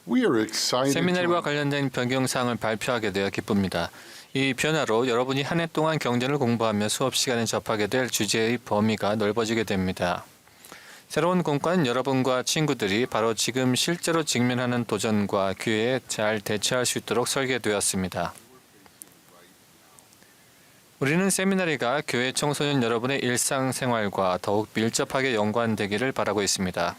We are excited 세미나리와 to 관련된 변경사항을 발표하게 되어 기쁩니다. 이 변화로 여러분이 한 해 동안 경전을 공부하며 수업 시간에 접하게 될 주제의 범위가 넓어지게 됩니다. 새로운 공과는 여러분과 친구들이 바로 지금 실제로 직면하는 도전과 기회에 잘 대처할 수 있도록 설계되었습니다. 우리는 세미나리가 교회 청소년 여러분의 일상생활과 더욱 밀접하게 연관되기를 바라고 있습니다.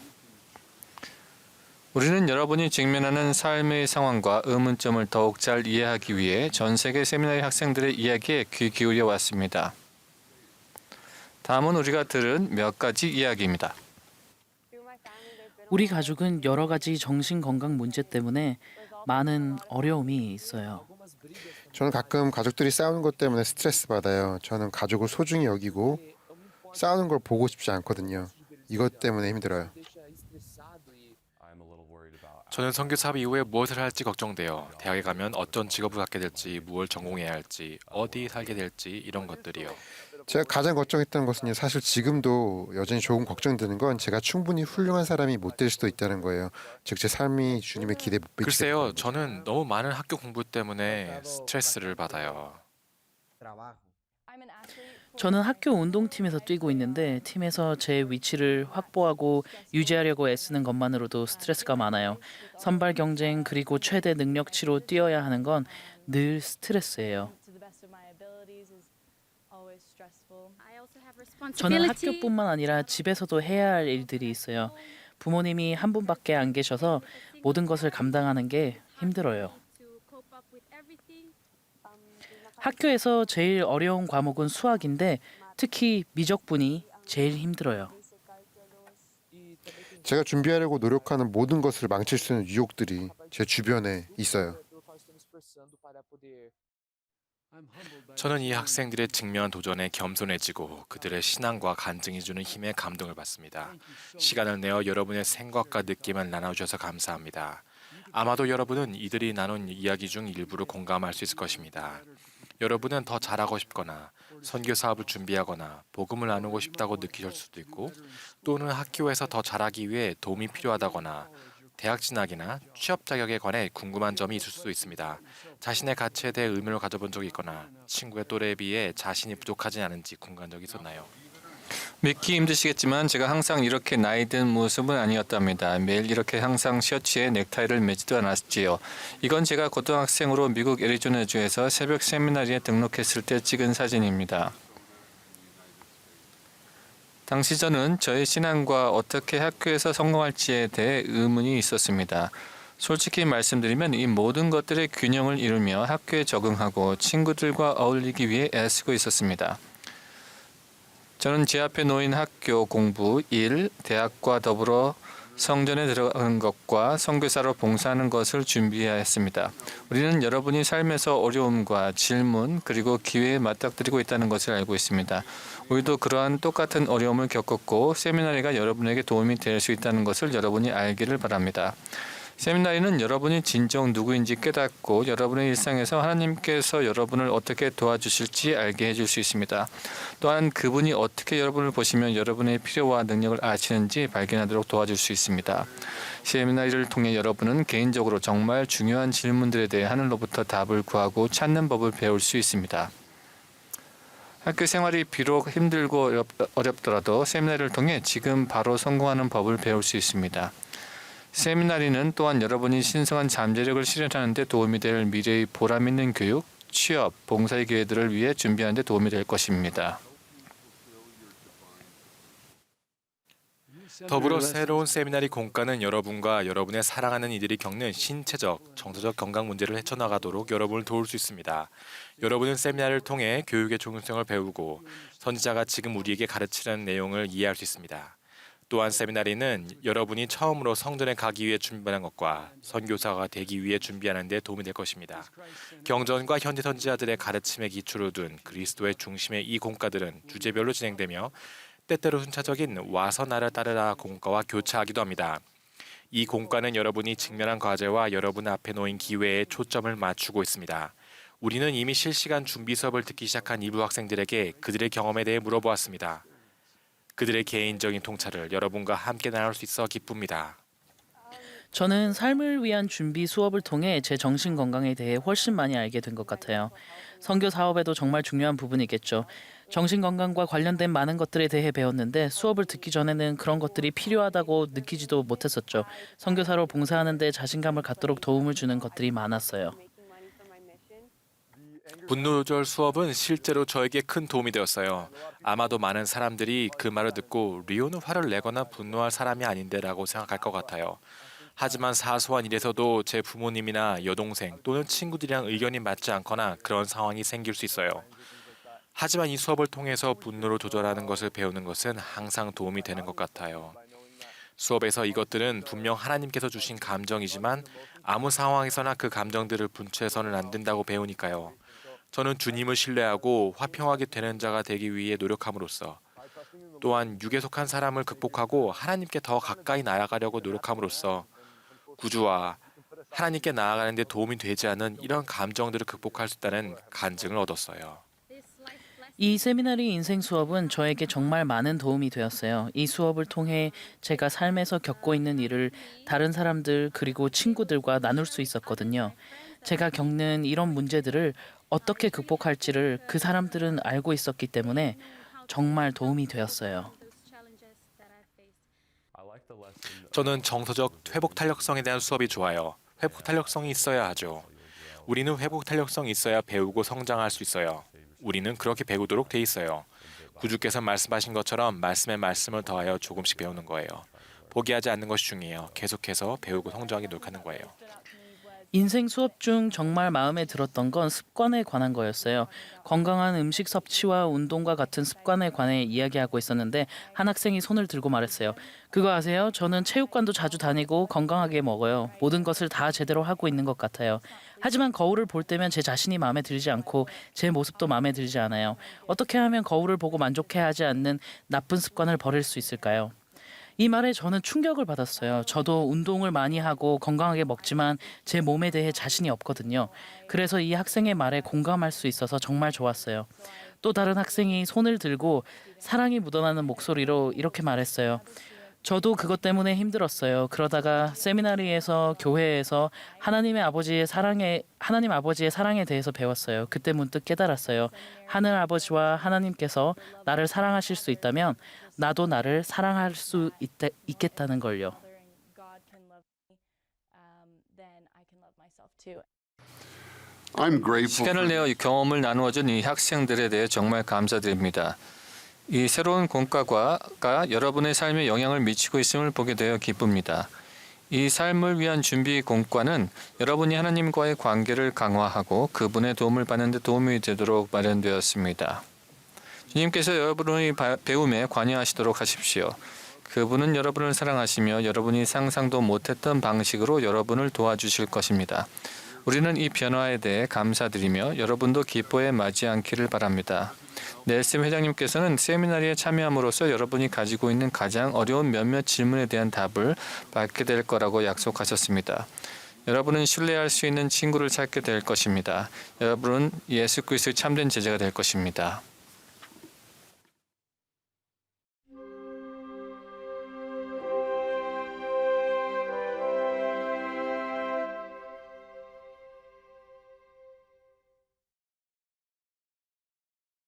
우리는 여러분이 직면하는 삶의 상황과 의문점을 더욱 잘 이해하기 위해 전 세계 세미나리 학생들의 이야기에 귀 기울여 왔습니다. 다음은 우리가 들은 몇 가지 이야기입니다. 우리 가족은 여러 가지 정신 건강 문제 때문에 많은 어려움이 있어요. 저는 가끔 가족들이 싸우는 것 때문에 스트레스 받아요. 저는 가족을 소중히 여기고 싸우는 걸 보고 싶지 않거든요. 이것 때문에 힘들어요. 저는 선교 사업 이후에 무엇을 할지 걱정돼요. 대학에 가면 어떤 직업을 갖게 될지, 무엇을 전공해야 할지, 어디 살게 될지 이런 것들이요. 제가 가장 걱정했던 것은요. 사실 지금도 여전히 조금 걱정되는 건 제가 충분히 훌륭한 사람이 못 될 수도 있다는 거예요. 즉 제 삶이 주님의 기대에 못 미치게 글쎄요, 되는 거죠. 저는 너무 많은 학교 공부 때문에 스트레스를 받아요. 저는 학교 운동팀에서 뛰고 있는데 팀에서 제 위치를 확보하고 유지하려고 애쓰는 것만으로도 스트레스가 많아요. 선발 경쟁 그리고 최대 능력치로 뛰어야 하는 건 늘 스트레스예요. 저는 학교뿐만 아니라 집에서도 해야 할 일들이 있어요. 부모님이 한 분밖에 안 계셔서 모든 것을 감당하는 게 힘들어요. 학교에서 제일 어려운 과목은 수학인데 특히 미적분이 제일 힘들어요. 제가 준비하려고 노력하는 모든 것을 망칠 수 있는 유혹들이 제 주변에 있어요. 저는 이 학생들의 직면한 도전에 겸손해지고 그들의 신앙과 간증이 주는 힘에 감동을 받습니다. 시간을 내어 여러분의 생각과 느낌을 나눠주셔서 감사합니다. 아마도 여러분은 이들이 나눈 이야기 중 일부를 공감할 수 있을 것입니다. 여러분은 더 잘하고 싶거나 선교 사업을 준비하거나 복음을 나누고 싶다고 느끼실 수도 있고 또는 학교에서 더 잘하기 위해 도움이 필요하다거나 대학 진학이나 취업 자격에 관해 궁금한 점이 있을 수도 있습니다. 자신의 가치에 대해 의문을 가져본 적이 있거나 친구의 또래에 비해 자신이 부족하지 않은지 궁금한 적이 있었나요? 믿기 힘드시겠지만 제가 항상 이렇게 나이든 모습은 아니었답니다. 매일 이렇게 항상 셔츠에 넥타이를 매지도 않았지요. 이건 제가 고등학생으로 미국 애리조나주에서 새벽 세미나리에 등록했을 때 찍은 사진입니다. 당시 저는 저의 신앙과 어떻게 학교에서 성공할지에 대해 의문이 있었습니다. 솔직히 말씀드리면 이 모든 것들의 균형을 이루며 학교에 적응하고 친구들과 어울리기 위해 애쓰고 있었습니다. 저는 제 앞에 놓인 학교 공부, 일, 대학과 더불어 성전에 들어가는 것과 선교사로 봉사하는 것을 준비해야 했습니다. 우리는 여러분이 삶에서 어려움과 질문 그리고 기회에 맞닥뜨리고 있다는 것을 알고 있습니다. 우리도 그러한 똑같은 어려움을 겪었고 세미나리가 여러분에게 도움이 될 수 있다는 것을 여러분이 알기를 바랍니다. 세미나리는 여러분이 진정 누구인지 깨닫고 여러분의 일상에서 하나님께서 여러분을 어떻게 도와주실지 알게 해줄 수 있습니다. 또한 그분이 어떻게 여러분을 보시며 여러분의 필요와 능력을 아시는지 발견하도록 도와줄 수 있습니다. 세미나리를 통해 여러분은 개인적으로 정말 중요한 질문들에 대해 하늘로부터 답을 구하고 찾는 법을 배울 수 있습니다. 학교 생활이 비록 힘들고 어렵더라도 세미나리를 통해 지금 바로 성공하는 법을 배울 수 있습니다. 세미나리는 또한 여러분이 신성한 잠재력을 실현하는 데 도움이 될 미래의 보람 있는 교육, 취업, 봉사의 기회들을 위해 준비하는 데 도움이 될 것입니다. 더불어 새로운 세미나리 공과는 여러분과 여러분의 사랑하는 이들이 겪는 신체적, 정서적 건강 문제를 헤쳐나가도록 여러분을 도울 수 있습니다. 여러분은 세미나리를 통해 교육의 중요성을 배우고 선지자가 지금 우리에게 가르치는 내용을 이해할 수 있습니다. 또한 세미나리는 여러분이 처음으로 성전에 가기 위해 준비하는 것과 선교사가 되기 위해 준비하는 데 도움이 될 것입니다. 경전과 현대 선지자들의 가르침에 기초를 둔 그리스도의 중심의 이 공과들은 주제별로 진행되며 때때로 순차적인 와서 나를 따르라 공과와 교차하기도 합니다. 이 공과는 여러분이 직면한 과제와 여러분 앞에 놓인 기회에 초점을 맞추고 있습니다. 우리는 이미 실시간 준비 수업을 듣기 시작한 일부 학생들에게 그들의 경험에 대해 물어보았습니다. 그들의 개인적인 통찰을 여러분과 함께 나눌 수 있어 기쁩니다. 저는 삶을 위한 준비 수업을 통해 제 정신 건강에 대해 훨씬 많이 알게 된 것 같아요. 선교 사업에도 정말 중요한 부분이겠죠. 정신 건강과 관련된 많은 것들에 대해 배웠는데 수업을 듣기 전에는 그런 것들이 필요하다고 느끼지도 못했었죠. 선교사로 봉사하는 데 자신감을 갖도록 도움을 주는 것들이 많았어요. 분노 조절 수업은 실제로 저에게 큰 도움이 되었어요. 아마도 많은 사람들이 그 말을 듣고 리오는 화를 내거나 분노할 사람이 아닌데라고 생각할 것 같아요. 하지만 사소한 일에서도 제 부모님이나 여동생 또는 친구들이랑 의견이 맞지 않거나 그런 상황이 생길 수 있어요. 하지만 이 수업을 통해서 분노를 조절하는 것을 배우는 것은 항상 도움이 되는 것 같아요. 수업에서 이것들은 분명 하나님께서 주신 감정이지만 아무 상황에서나 그 감정들을 분출해서는 안 된다고 배우니까요. 저는 주님을 신뢰하고 화평하게 되는 자가 되기 위해 노력함으로써 또한 육에 속한 사람을 극복하고 하나님께 더 가까이 나아가려고 노력함으로써 구주와 하나님께 나아가는 데 도움이 되지 않은 이런 감정들을 극복할 수 있다는 간증을 얻었어요. 이 세미나리 인생 수업은 저에게 정말 많은 도움이 되었어요. 이 수업을 통해 제가 삶에서 겪고 있는 일을 다른 사람들 그리고 친구들과 나눌 수 있었거든요. 제가 겪는 이런 문제들을 어떻게 극복할지를 그 사람들은 알고 있었기 때문에 정말 도움이 되었어요. 저는 정서적 회복 탄력성에 대한 수업이 좋아요. 회복 탄력성이 있어야 하죠. 우리는 회복 탄력성이 있어야 배우고 성장할 수 있어요. 우리는 그렇게 배우도록 돼 있어요. 구주께서 말씀하신 것처럼 말씀에 말씀을 더하여 조금씩 배우는 거예요. 포기하지 않는 것이 중요해요. 계속해서 배우고 성장하기 노력하는 거예요. 인생 수업 중 정말 마음에 들었던 건 습관에 관한 거였어요. 건강한 음식 섭취와 운동과 같은 습관에 관해 이야기하고 있었는데 한 학생이 손을 들고 말했어요. 그거 아세요? 저는 체육관도 자주 다니고 건강하게 먹어요. 모든 것을 다 제대로 하고 있는 것 같아요. 하지만 거울을 볼 때면 제 자신이 마음에 들지 않고 제 모습도 마음에 들지 않아요. 어떻게 하면 거울을 보고 만족해하지 않는 나쁜 습관을 버릴 수 있을까요? 이 말에 저는 충격을 받았어요. 저도 운동을 많이 하고 건강하게 먹지만 제 몸에 대해 자신이 없거든요. 그래서 이 학생의 말에 공감할 수 있어서 정말 좋았어요. 또 다른 학생이 손을 들고 사랑이 묻어나는 목소리로 이렇게 말했어요. 저도 그것 때문에 힘들었어요. 그러다가 세미나리에서 교회에서 하나님 아버지의 사랑에 대해서 배웠어요. 그때 문득 깨달았어요. 하늘 아버지와 하나님께서 나를 사랑하실 수 있다면 나도 나를 사랑할 수 있겠다는 걸요. 시간을 내어 이 경험을 나누어준 이 학생들에 대해 정말 감사드립니다. 이 새로운 공과가 여러분의 삶에 영향을 미치고 있음을 보게 되어 기쁩니다. 이 삶을 위한 준비 공과는 여러분이 하나님과의 관계를 강화하고 그분의 도움을 받는 데 도움이 되도록 마련되었습니다. 주님께서 여러분의 배움에 관여하시도록 하십시오. 그분은 여러분을 사랑하시며 여러분이 상상도 못했던 방식으로 여러분을 도와주실 것입니다. 우리는 이 변화에 대해 감사드리며 여러분도 기뻐해 맞이 않기를 바랍니다. 넬슨 회장님께서는 세미나리에 참여함으로써 여러분이 가지고 있는 가장 어려운 몇몇 질문에 대한 답을 받게 될 거라고 약속하셨습니다. 여러분은 신뢰할 수 있는 친구를 찾게 될 것입니다. 여러분은 예수 그리스도의 참된 제자가 될 것입니다.